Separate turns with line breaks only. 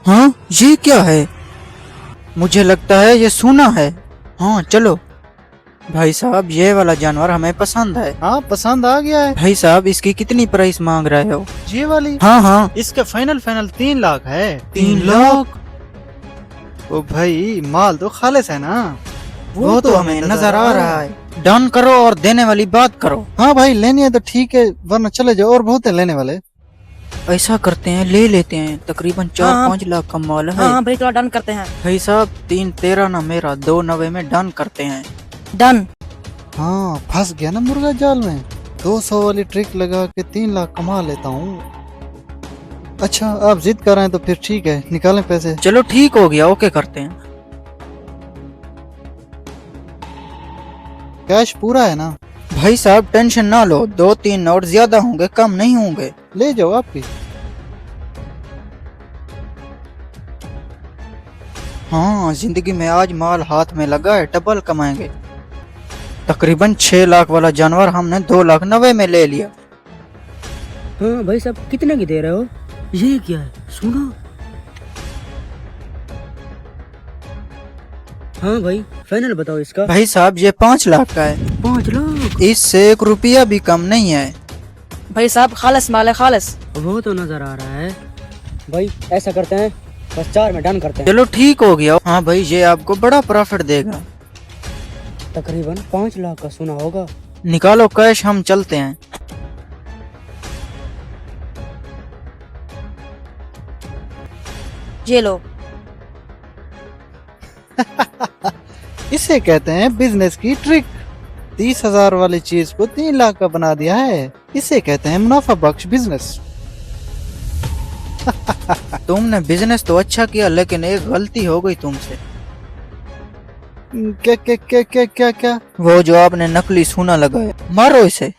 हाँ, ये क्या है? मुझे लगता है ये सोना है। हाँ चलो। भाई साहब, ये वाला जानवर हमें पसंद है।
हाँ पसंद आ गया है।
भाई साहब, इसकी कितनी प्राइस मांग रहे हो?
ये वाली?
हाँ हाँ,
इसका फाइनल 3 लाख है।
3 लाख?
ओ भाई, माल तो खालिस है ना।
वो तो हमें नजर आ रहा है। डन करो और देने वाली बात करो।
हाँ भाई, लेनी है तो ठीक है, वरना चले जाओ, और बहुत है लेने वाले।
ऐसा करते हैं, ले लेते हैं। तकरीबन 4-5 लाख का माल है।
हाँ भाई, थोड़ा डन करते हैं।
भाई साहब, 3-13 ना मेरा, 290 में डन करते हैं।
डन।
हाँ, फंस गया ना मुर्गा जाल में। 200 वाली ट्रिक लगा के 3 लाख कमा लेता हूँ। अच्छा, आप जिद कर रहे हैं तो फिर ठीक है, निकालें पैसे।
चलो ठीक हो गया, ओके करते हैं।
कैश पूरा है ना?
भाई साहब टेंशन ना लो, 2-3 नोट ज्यादा होंगे, कम नहीं होंगे।
ले जाओ आपकी।
हाँ, जिंदगी में आज माल हाथ में लगा है, डबल कमाएंगे। तकरीबन 6 लाख वाला जानवर हमने 2,90,000 में ले लिया।
हाँ भाई साहब, कितने की दे रहे हो? ये क्या है, सुनो। हाँ भाई, फाइनल बताओ इसका।
भाई साहब, ये 5 लाख का है।
5 लाख?
इससे 1 रुपया भी कम नहीं है।
भाई साहब, खालिस माल है, खालिस। वो तो नजर आ रहा है। भाई ऐसा करते हैं, बस 4 में डन करते हैं।
चलो ठीक हो गया। हाँ भाई, ये आपको बड़ा प्रॉफिट देगा।
तकरीबन 5 लाख का सोना होगा।
निकालो कैश, हम चलते हैं।
ये लो।
इसे कहते हैं बिजनेस की ट्रिक। 30,000 वाली चीज को 3 लाख का बना दिया है। इसे कहते हैं मुनाफा बख्श बिजनेस।
तुमने बिजनेस तो अच्छा किया, लेकिन एक गलती हो गई तुमसे।
क्या क्या क्या क्या क्या क्या?
वो जो आपने नकली सोना लगाया, मारो इसे।